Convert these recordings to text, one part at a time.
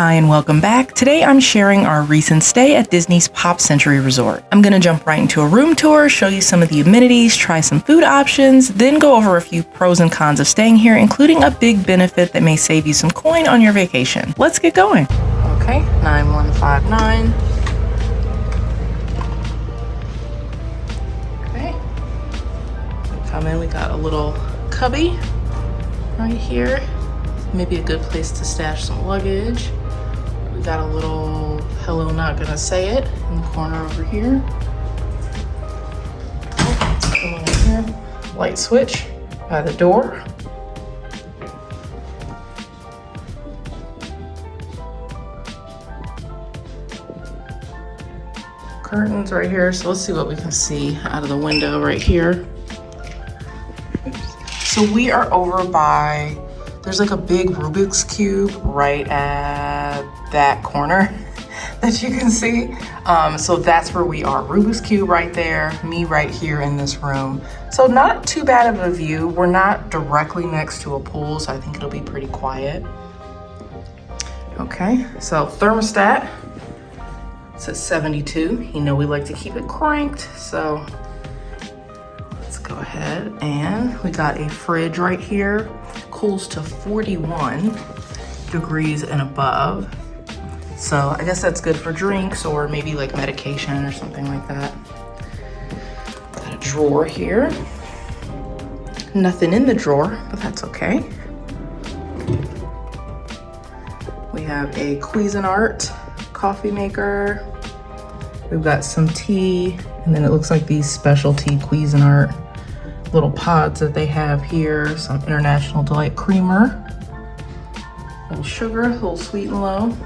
Hi and welcome back. Today I'm sharing our recent stay at Disney's Pop Century Resort. I'm gonna jump right into a room tour, show you some of the amenities, try some food options, then go over a few pros and cons of staying here, including a big benefit that may save you some coin on your vacation. Let's get going. Okay, 9159. Okay. Come in, we got a little cubby right here. Maybe a good place to stash some luggage. We got a little hello, not gonna say it in the corner over here. Come on in here. Light switch by the door. Curtains right here. So let's see what we can see out of the window right here. So we are over by, there's like a big Rubik's Cube right at that corner that you can see. So that's where we are. Rubik's Cube right there, me right here in this room. So not too bad of a view. We're not directly next to a pool, so I think it'll be pretty quiet. Okay, so thermostat, it's at 72. You know we like to keep it cranked, so let's go ahead. And we got a fridge right here. Cools to 41 degrees and above. So I guess that's good for drinks or maybe like medication or something like that. Got a drawer here. Nothing in the drawer, but that's okay. We have a Cuisinart coffee maker. We've got some tea, and then it looks like these specialty Cuisinart little pods that they have here. Some International Delight creamer. A little sugar, a little sweet and low.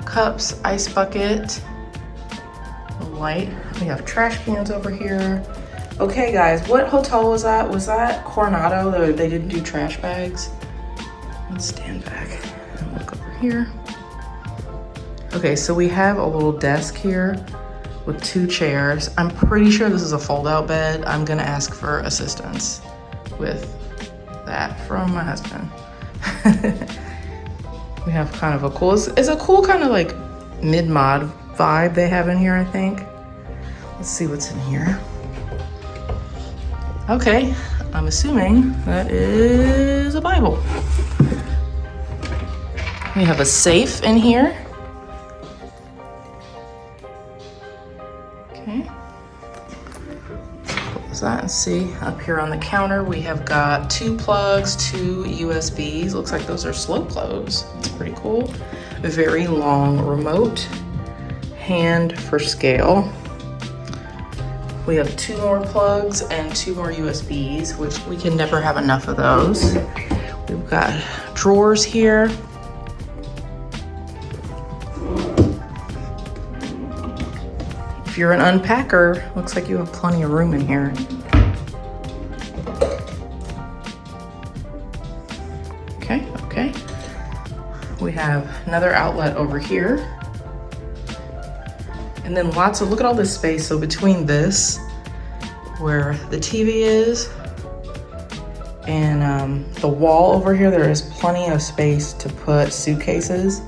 Cups, ice bucket, a light. We have trash cans over here. Okay guys, what hotel was that? Was that Coronado? They didn't do trash bags? Let's stand back and look over here. Okay, so we have a little desk here with 2 chairs. I'm pretty sure this is a fold-out bed. I'm gonna ask for assistance with that from my husband. We have kind of a cool, it's a cool kind of like mid-mod vibe they have in here, I think. Let's see what's in here. Okay, I'm assuming that is a Bible. We have a safe in here. Okay. Close that and see. Up here on the counter, we have got 2 plugs, 2 USBs. Looks like those are slow close. That's pretty cool. A very long remote. Hand for scale. We have 2 more plugs and 2 more USBs, which we can never have enough of those. We've got drawers here. If you're an unpacker, looks like you have plenty of room in here. Okay. We have another outlet over here. And then lots of, look at all this space. So between this, where the TV is, and the wall over here, there is plenty of space to put suitcases.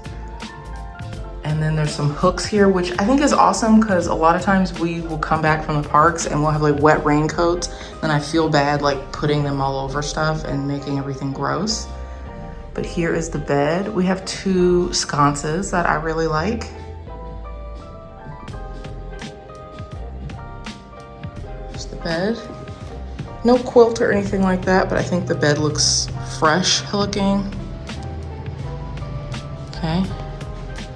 And then there's some hooks here, which I think is awesome because a lot of times we will come back from the parks and we'll have like wet raincoats. And I feel bad like putting them all over stuff and making everything gross. But here is the bed. We have 2 sconces that I really like. There's the bed. No quilt or anything like that, but I think the bed looks fresh looking. Okay.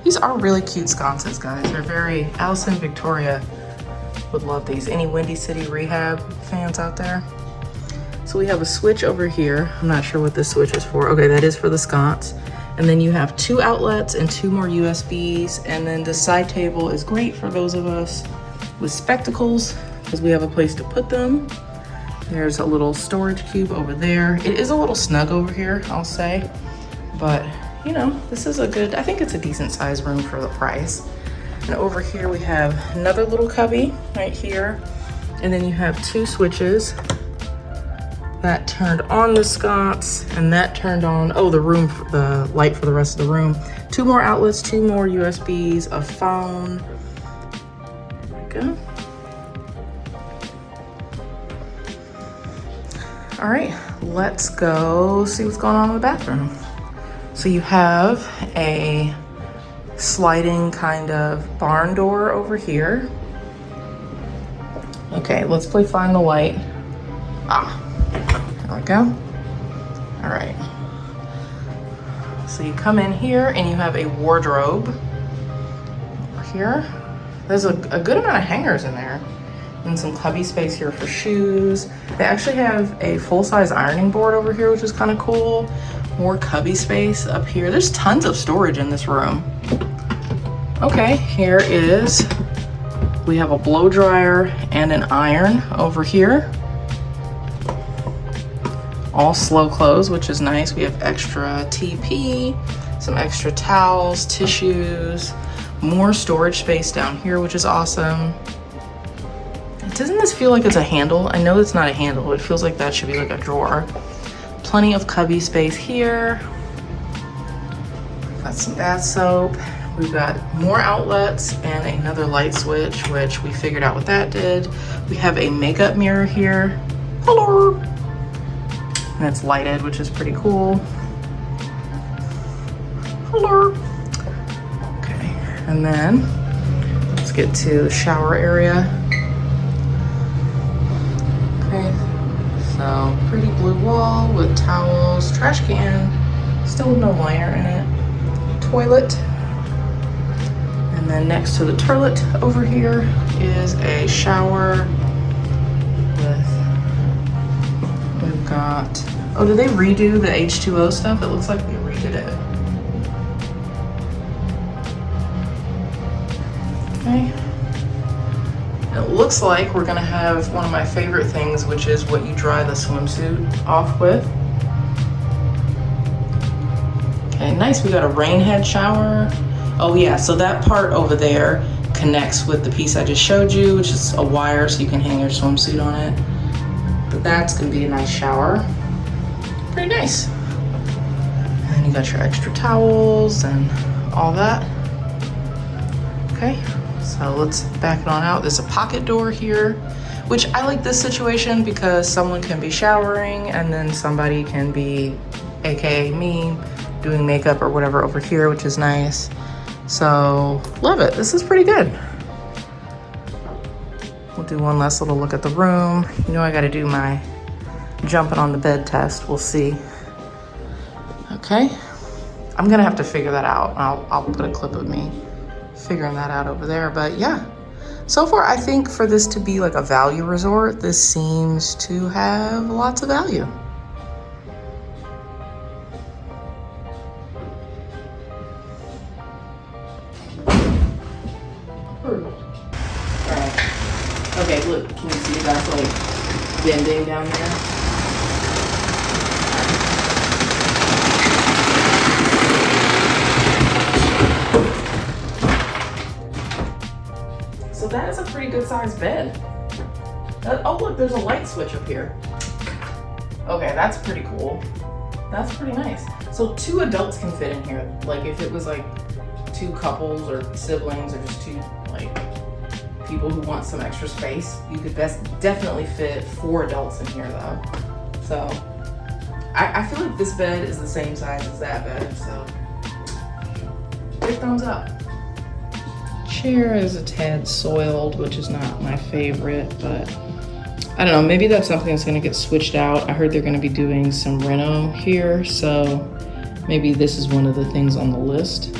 These are really cute sconces, guys. They're very, Alice and Victoria would love these. Any Windy City Rehab fans out there? So we have a switch over here. I'm not sure what this switch is for. Okay, that is for the sconce. And then you have 2 outlets and 2 more USBs. And then the side table is great for those of us with spectacles because we have a place to put them. There's a little storage cube over there. It is a little snug over here, I'll say, but you know, this is a good, I think it's a decent sized room for the price. And over here we have another little cubby right here. And then you have 2 switches. That turned on the sconce, and that turned on, oh, the light for the rest of the room. 2 more outlets, 2 more USBs, a phone. There we go. All right, let's go see what's going on in the bathroom. So you have a sliding kind of barn door over here. Okay, let's play find the light. There we go. All right. So you come in here and you have a wardrobe over here. There's a good amount of hangers in there and some cubby space here for shoes. They actually have a full-size ironing board over here, which is kind of cool. More cubby space up here. There's tons of storage in this room. Okay, here is, we have a blow dryer and an iron over here. All slow close, which is nice. We have extra TP, some extra towels, tissues, more storage space down here, which is awesome. Doesn't this feel like it's a handle? I know it's not a handle, but it feels like that should be like a drawer. Plenty of cubby space here. Got some bath soap. We've got more outlets and another light switch, which we figured out what that did. We have a makeup mirror here. Hello. And it's lighted, which is pretty cool. Hello. Okay, and then let's get to the shower area. Okay, so pretty blue wall with towels, trash can, still with no liner in it, toilet. And then next to the toilet over here is a shower with, we've got, oh, did they redo the H2O stuff? It looks like they redid it. Okay. It looks like we're gonna have one of my favorite things, which is what you dry the swimsuit off with. Okay, nice, we got a rain head shower. Oh yeah, so that part over there connects with the piece I just showed you, which is a wire so you can hang your swimsuit on it. But that's gonna be a nice shower. Pretty nice. And then you got your extra towels and all that. Okay, so let's back it on out. There's a pocket door here, which I like this situation because someone can be showering and then somebody can be, AKA me, doing makeup or whatever over here, which is nice. So love it, this is pretty good. We'll do one last little look at the room. You know I gotta do my jumping on the bed test, we'll see. Okay, I'm gonna have to figure that out. I'll put a clip of me figuring that out over there, but yeah. So far, I think for this to be like a value resort, this seems to have lots of value. Okay, look, can you see that's like bending down there? So that is a pretty good sized bed. Oh look, there's a light switch up here. Okay, that's pretty cool. That's pretty nice. So 2 adults can fit in here. Like if it was like 2 couples or siblings or just 2 like people who want some extra space, you could definitely fit 4 adults in here though. So I feel like this bed is the same size as that bed, so big thumbs up. Chair is a tad soiled, which is not my favorite, but I don't know, maybe that's something that's gonna get switched out. I heard they're gonna be doing some reno here, so maybe this is one of the things on the list.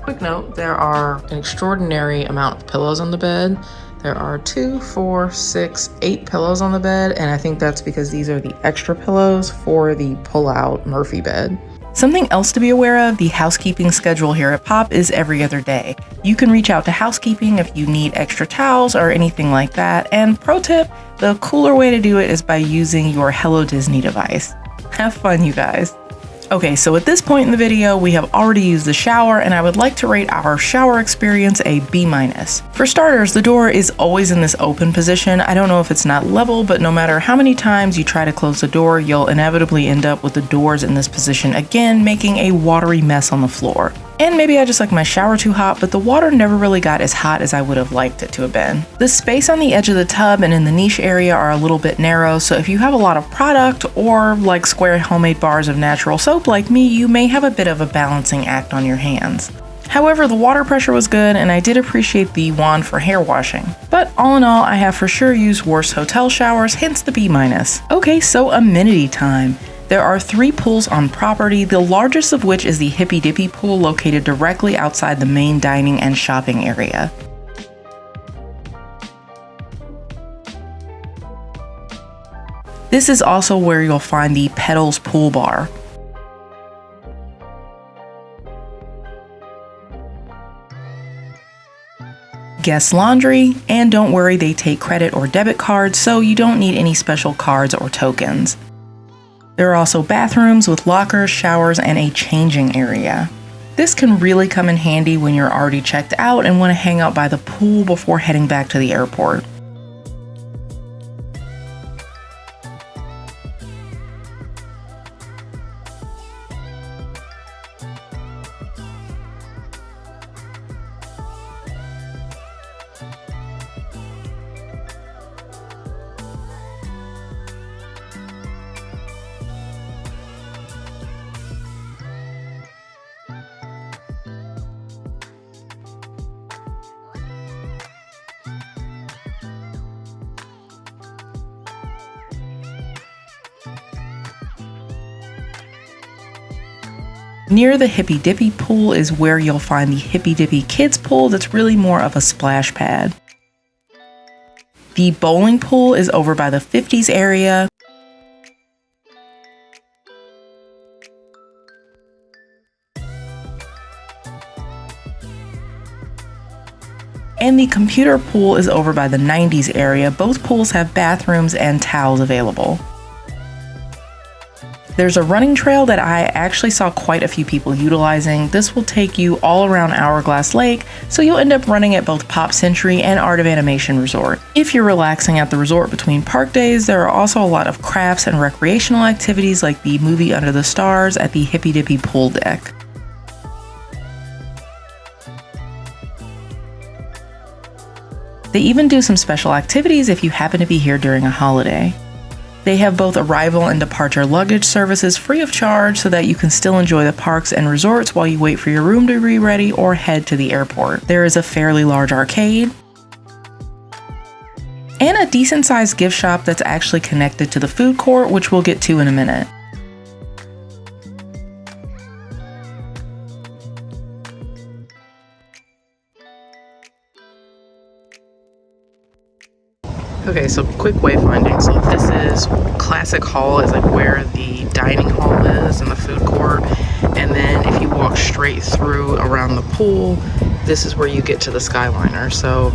Quick note, there are an extraordinary amount of pillows on the bed. There are 2, 4, 6, 8 pillows on the bed, and I think that's because these are the extra pillows for the pull-out Murphy bed. Something else to be aware of, the housekeeping schedule here at Pop is every other day. You can reach out to housekeeping if you need extra towels or anything like that. And pro tip, the cooler way to do it is by using your Hello Disney device. Have fun, you guys. Okay, so at this point in the video, we have already used the shower, and I would like to rate our shower experience a B-. For starters, the door is always in this open position. I don't know if it's not level, but no matter how many times you try to close the door, you'll inevitably end up with the doors in this position again, making a watery mess on the floor. And maybe I just like my shower too hot, but the water never really got as hot as I would have liked it to have been. The space on the edge of the tub and in the niche area are a little bit narrow, so if you have a lot of product or like square homemade bars of natural soap like me, you may have a bit of a balancing act on your hands. However, the water pressure was good, and I did appreciate the wand for hair washing. But all in all, I have for sure used worse hotel showers, hence the B-. Okay, so amenity time. There are 3 pools on property, the largest of which is the Hippy Dippy pool located directly outside the main dining and shopping area. This is also where you'll find the Petals pool bar. Guest laundry, and don't worry, they take credit or debit cards, so you don't need any special cards or tokens. There are also bathrooms with lockers, showers, and a changing area. This can really come in handy when you're already checked out and want to hang out by the pool before heading back to the airport. Near the Hippy Dippy pool is where you'll find the Hippy Dippy Kids pool that's really more of a splash pad. The bowling pool is over by the 50s area. And the computer pool is over by the 90s area. Both pools have bathrooms and towels available. There's a running trail that I actually saw quite a few people utilizing. This will take you all around Hourglass Lake, so you'll end up running at both Pop Century and Art of Animation Resort. If you're relaxing at the resort between park days, there are also a lot of crafts and recreational activities like the movie Under the Stars at the Hippy Dippy pool deck. They even do some special activities if you happen to be here during a holiday. They have both arrival and departure luggage services free of charge so that you can still enjoy the parks and resorts while you wait for your room to be ready or head to the airport. There is a fairly large arcade and a decent sized gift shop that's actually connected to the food court, which we'll get to in a minute. Okay, so quick wayfinding. So this is Classic Hall, is like where the dining hall is and the food court. And then if you walk straight through around the pool, this is where you get to the Skyliner. So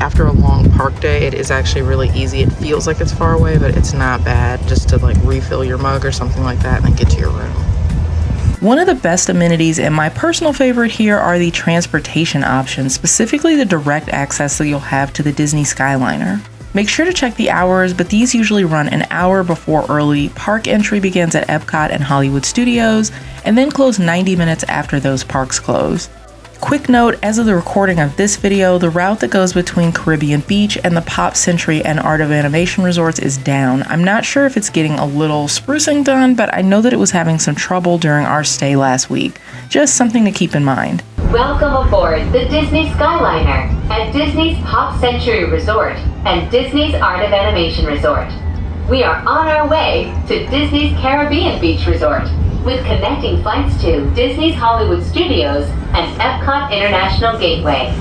after a long park day, it is actually really easy. It feels like it's far away, but it's not bad, just to like refill your mug or something like that and then get to your room. One of the best amenities and my personal favorite here are the transportation options, specifically the direct access that you'll have to the Disney Skyliner. Make sure to check the hours, but these usually run an hour before early park entry begins at Epcot and Hollywood Studios, and then close 90 minutes after those parks close. Quick note, as of the recording of this video, the route that goes between Caribbean Beach and the Pop Century and Art of Animation resorts is down. I'm not sure if it's getting a little sprucing done, but I know that it was having some trouble during our stay last week. Just something to keep in mind. Welcome aboard the Disney Skyliner at Disney's Pop Century Resort and Disney's Art of Animation Resort. We are on our way to Disney's Caribbean Beach Resort with connecting flights to Disney's Hollywood Studios and Epcot International Gateway.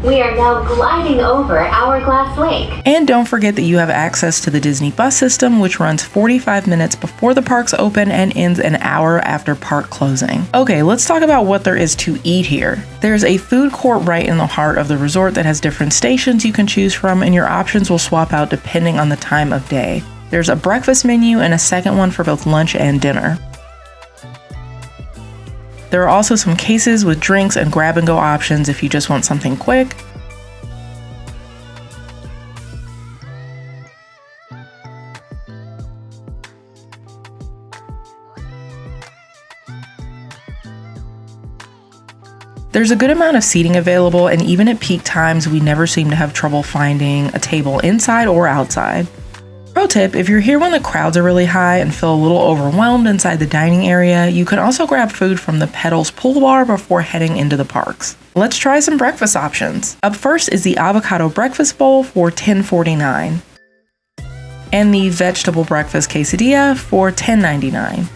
We are now gliding over Hourglass Lake. And don't forget that you have access to the Disney bus system, which runs 45 minutes before the parks open and ends an hour after park closing. Okay, let's talk about what there is to eat here. There's a food court right in the heart of the resort that has different stations you can choose from, and your options will swap out depending on the time of day. There's a breakfast menu and a second one for both lunch and dinner. There are also some cases with drinks and grab-and-go options if you just want something quick. There's a good amount of seating available, and even at peak times, we never seem to have trouble finding a table inside or outside. Pro tip, if you're here when the crowds are really high and feel a little overwhelmed inside the dining area, you can also grab food from the Petals pool bar before heading into the parks. Let's try some breakfast options. Up first is the avocado breakfast bowl for $10.49 and the vegetable breakfast quesadilla for $10.99.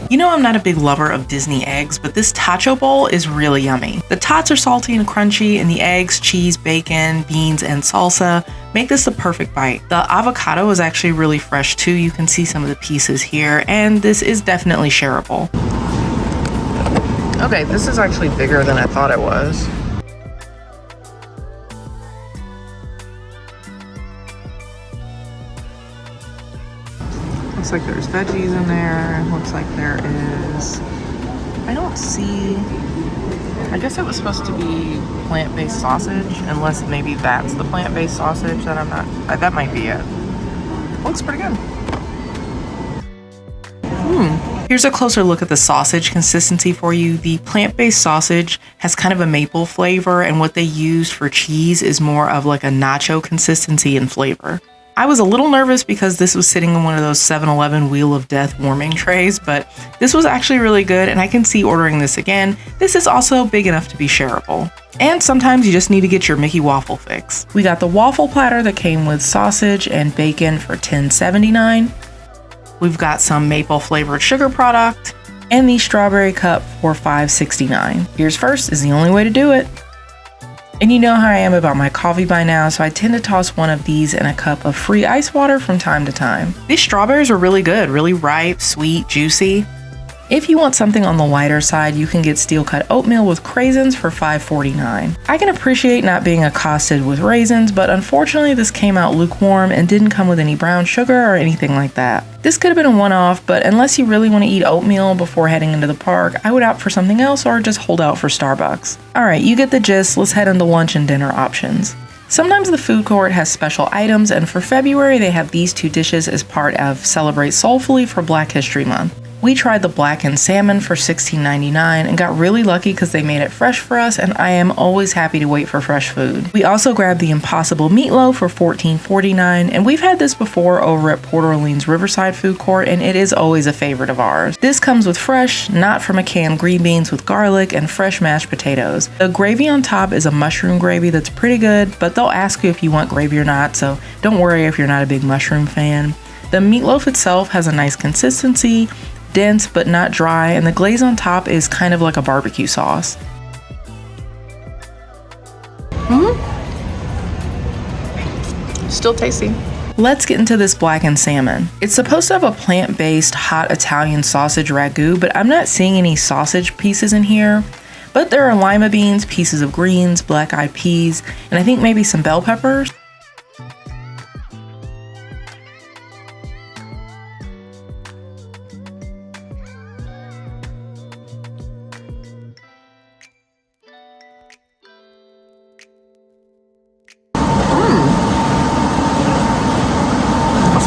You know I'm not a big lover of Disney eggs, but this tacho bowl is really yummy. The tots are salty and crunchy, and the eggs, cheese, bacon, beans, and salsa make this the perfect bite. The avocado is actually really fresh too. You can see some of the pieces here, and this is definitely shareable. Okay, this is actually bigger than I thought it was. Looks like there's veggies in there. Looks like there is, I don't see, I guess it was supposed to be plant-based sausage, unless maybe that's the plant-based sausage that I'm not, that might be it. Looks pretty good. Here's a closer look at the sausage consistency for you. The plant-based sausage has kind of a maple flavor, and what they used for cheese is more of like a nacho consistency and flavor. I was a little nervous because this was sitting in one of those 7-Eleven Wheel of Death warming trays, but this was actually really good, and I can see ordering this again. This is also big enough to be shareable. And sometimes you just need to get your Mickey waffle fix. We got the waffle platter that came with sausage and bacon for $10.79. We've got some maple flavored sugar product and the strawberry cup for $5.69. Here's first is the only way to do it. And you know how I am about my coffee by now, so I tend to toss one of these in a cup of free ice water from time to time. These strawberries are really good, really ripe, sweet, juicy. If you want something on the lighter side, you can get steel cut oatmeal with craisins for $5.49. I can appreciate not being accosted with raisins, but unfortunately this came out lukewarm and didn't come with any brown sugar or anything like that. This could have been a one-off, but unless you really want to eat oatmeal before heading into the park, I would opt for something else or just hold out for Starbucks. Alright, you get the gist, let's head into lunch and dinner options. Sometimes the food court has special items, and for February they have these two dishes as part of Celebrate Soulfully for Black History Month. We tried the blackened salmon for $16.99 and got really lucky because they made it fresh for us, and I am always happy to wait for fresh food. We also grabbed the Impossible Meatloaf for $14.49, and we've had this before over at Port Orleans Riverside Food Court, and it is always a favorite of ours. This comes with fresh, not from a can green beans with garlic and fresh mashed potatoes. The gravy on top is a mushroom gravy that's pretty good, but they'll ask you if you want gravy or not, so don't worry if you're not a big mushroom fan. The meatloaf itself has a nice consistency, dense but not dry, and the glaze on top is kind of like a barbecue sauce. Still tasty. Let's get into this blackened salmon. It's supposed to have a plant-based hot Italian sausage ragu, but I'm not seeing any sausage pieces in here. But there are lima beans, pieces of greens, black-eyed peas, and I think maybe some bell peppers.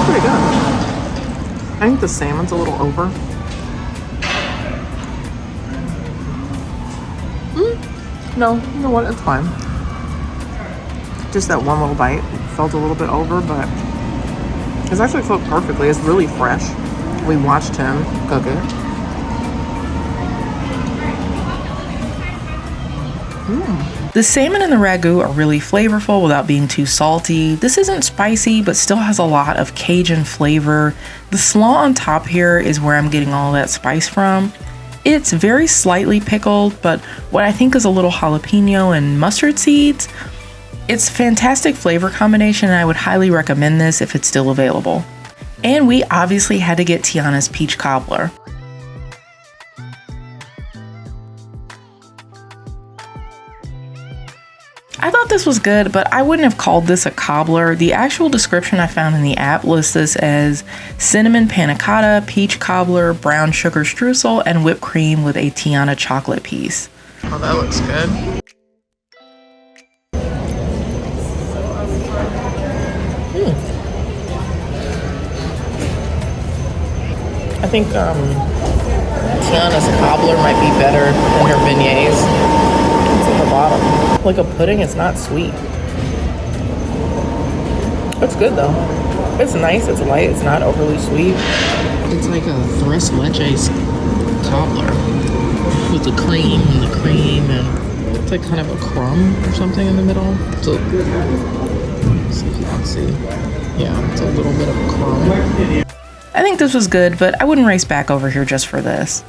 Pretty good. I think the salmon's a little over. No, you know what? It's fine. Just that one little bite felt a little bit over, but it's actually cooked perfectly. It's really fresh. We watched him cook it. The salmon and the ragu are really flavorful without being too salty. This isn't spicy, but still has a lot of Cajun flavor. The slaw on top here is where I'm getting all that spice from. It's very slightly pickled, but what I think is a little jalapeno and mustard seeds. It's a fantastic flavor combination, and I would highly recommend this if it's still available. And we obviously had to get Tiana's peach cobbler. I thought this was good, but I wouldn't have called this a cobbler. The actual description I found in the app lists this as cinnamon panna cotta, peach cobbler, brown sugar streusel, and whipped cream with a Tiana chocolate piece. Oh, that looks good. I think Tiana's cobbler might be better than her beignets. It's at the bottom. Like a pudding, it's not sweet. It's good though. It's nice, it's light, it's not overly sweet. It's like a tres leches cobbler with the cream and it's like kind of a crumb or something in the middle. So, let's see if you can see. Yeah, it's a little bit of a crumb. I think this was good, but I wouldn't race back over here just for this.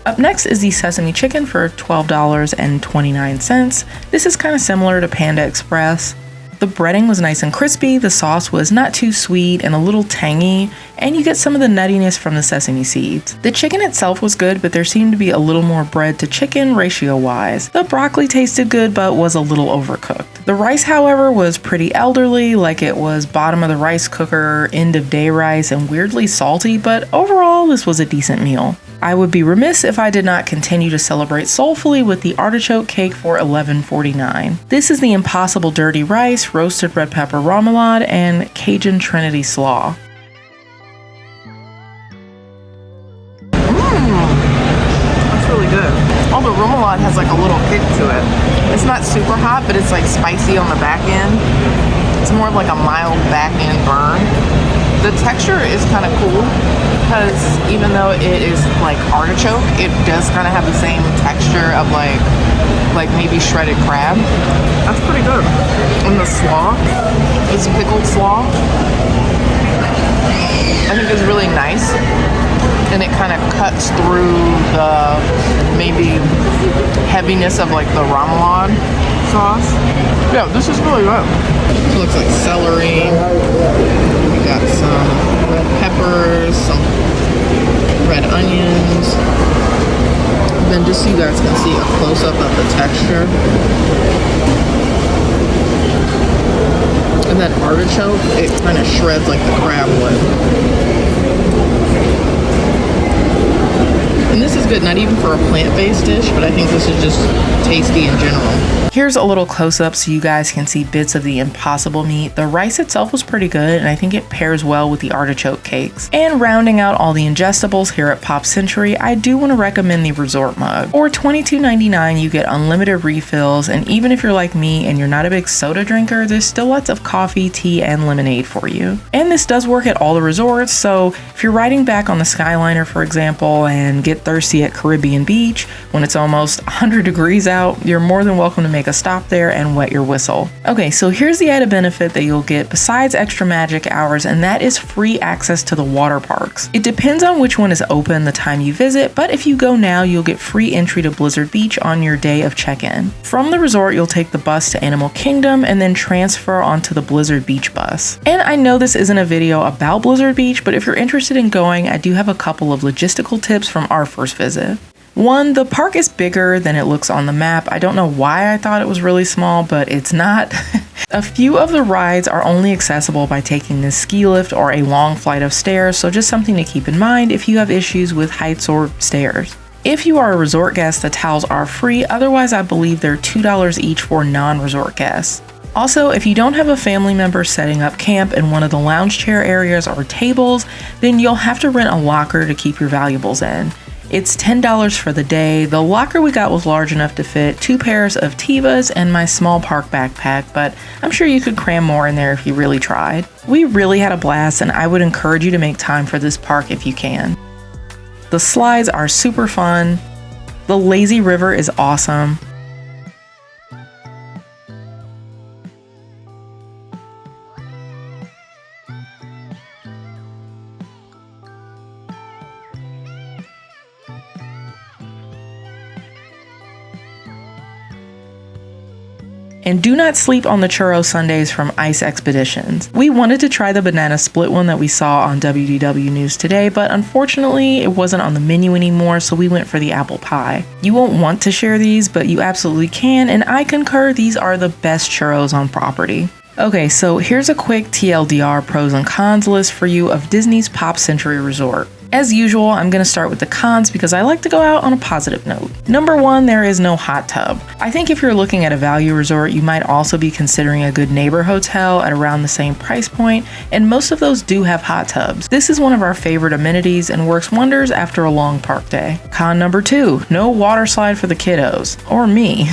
Up next is the sesame chicken for $12.29. This is kind of similar to Panda Express. The breading was nice and crispy, the sauce was not too sweet and a little tangy, and you get some of the nuttiness from the sesame seeds. The chicken itself was good, but there seemed to be a little more bread to chicken ratio-wise. The broccoli tasted good, but was a little overcooked. The rice, however, was pretty elderly, like it was bottom of the rice cooker, end of day rice, and weirdly salty, but overall, this was a decent meal. I would be remiss if I did not continue to celebrate soulfully with the artichoke cake for $11.49. This is the Impossible Dirty Rice, roasted red pepper remoulade, and Cajun Trinity slaw. That's really good. Oh, the remoulade has like a little kick to it. It's not super hot, but it's like spicy on the back end. It's more of like a mild back end burn. The texture is kind of cool because even though it is like artichoke, it does kind of have the same texture of like maybe shredded crab. That's pretty good. And the slaw, this pickled slaw, I think is really nice. And it kind of cuts through the maybe heaviness of like the remoulade sauce. Yeah, this is really good. It looks like celery. We got some red peppers, some red onions. And then just so you guys can see a close-up of the texture. And that artichoke, it kind of shreds like the crab would. And this is good, not even for a plant-based dish, but I think this is just tasty in general. Here's a little close-up so you guys can see bits of the Impossible meat. The rice itself was pretty good, and I think it pairs well with the artichoke cakes. And rounding out all the ingestibles here at Pop Century, I do want to recommend the Resort Mug. For $22.99, you get unlimited refills, and even if you're like me and you're not a big soda drinker, there's still lots of coffee, tea, and lemonade for you. And this does work at all the resorts, so if you're riding back on the Skyliner, for example, and get thirsty at Caribbean Beach when it's almost 100 degrees out, you're more than welcome to make a stop there and wet your whistle. Okay, so here's the added benefit that you'll get besides extra magic hours, and that is free access to the water parks. It depends on which one is open the time you visit, but if you go now, you'll get free entry to Blizzard Beach on your day of check-in. From the resort, you'll take the bus to Animal Kingdom and then transfer onto the Blizzard Beach bus. And I know this isn't a video about Blizzard Beach, but if you're interested in going, I do have a couple of logistical tips from our first visit. One, the park is bigger than it looks on the map. I don't know why I thought it was really small, but it's not. A few of the rides are only accessible by taking this ski lift or a long flight of stairs, so just something to keep in mind if you have issues with heights or stairs. If you are a resort guest, the towels are free, otherwise I believe they're $2 each for non-resort guests. Also, if you don't have a family member setting up camp in one of the lounge chair areas or tables, then you'll have to rent a locker to keep your valuables in. It's $10 for the day. The locker we got was large enough to fit 2 pairs of Tevas and my small park backpack, but I'm sure you could cram more in there if you really tried. We really had a blast, and I would encourage you to make time for this park if you can. The slides are super fun. The lazy river is awesome. And do not sleep on the churro sundaes from Ice Expeditions. We wanted to try the banana split one that we saw on WDW News today, but unfortunately it wasn't on the menu anymore, so we went for the apple pie. You won't want to share these, but you absolutely can, and I concur these are the best churros on property. Okay, so here's a quick TLDR pros and cons list for you of Disney's Pop Century Resort. As usual, I'm going to start with the cons because I like to go out on a positive note. Number 1, there is no hot tub. I think if you're looking at a value resort, you might also be considering a good neighbor hotel at around the same price point, and most of those do have hot tubs. This is one of our favorite amenities and works wonders after a long park day. Con number 2, no water slide for the kiddos. Or me.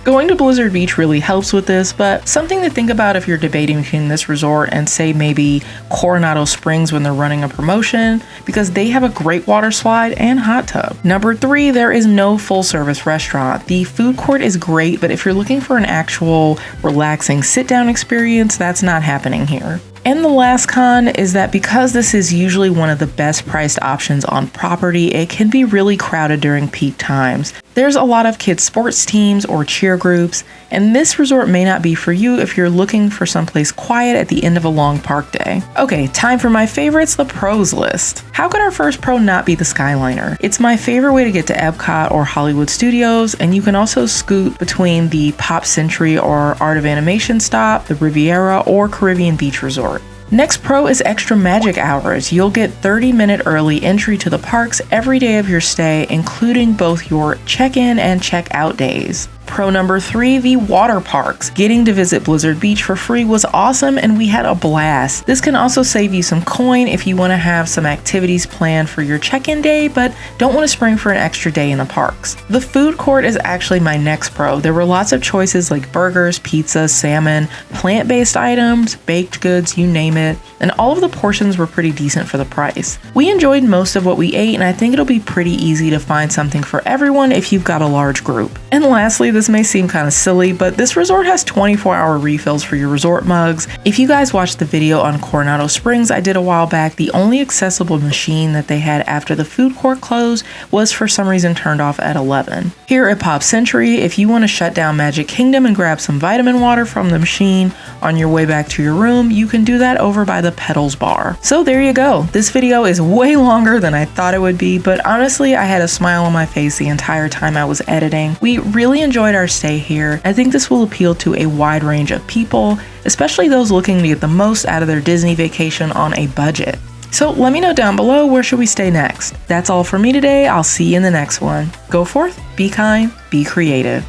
Going to Blizzard Beach really helps with this, but something to think about if you're debating between this resort and say maybe Coronado Springs when they're running a promotion, because they have a great water slide and hot tub. Number 3, there is no full service restaurant. The food court is great, but if you're looking for an actual relaxing sit down experience, that's not happening here. And the last con is that because this is usually one of the best priced options on property, it can be really crowded during peak times. There's a lot of kids sports teams or cheer groups, and this resort may not be for you if you're looking for someplace quiet at the end of a long park day. Okay, time for my favorites, the pros list. How could our first pro not be the Skyliner? It's my favorite way to get to Epcot or Hollywood Studios, and you can also scoot between the Pop Century or Art of Animation stop, the Riviera, or Caribbean Beach Resort. Next pro is extra magic hours. You'll get 30-minute early entry to the parks every day of your stay, including both your check-in and check-out days. Pro number 3, the water parks. Getting to visit Blizzard Beach for free was awesome and we had a blast. This can also save you some coin if you want to have some activities planned for your check-in day but don't want to spring for an extra day in the parks. The food court is actually my next pro. There were lots of choices like burgers, pizza, salmon, plant-based items, baked goods, you name it, and all of the portions were pretty decent for the price. We enjoyed most of what we ate and I think it'll be pretty easy to find something for everyone if you've got a large group. And lastly, this may seem kind of silly, but this resort has 24-hour refills for your resort mugs. If you guys watched the video on Coronado Springs I did a while back, the only accessible machine that they had after the food court closed was for some reason turned off at 11. Here at Pop Century, if you want to shut down Magic Kingdom and grab some vitamin water from the machine on your way back to your room, you can do that over by the Petals bar. So there you go. This video is way longer than I thought it would be, but honestly I had a smile on my face the entire time I was editing. We really enjoyed our stay here. I think this will appeal to a wide range of people, especially those looking to get the most out of their Disney vacation on a budget. So let me know down below, where should we stay next? That's all for me today. I'll see you in the next one. Go forth, be kind, be creative.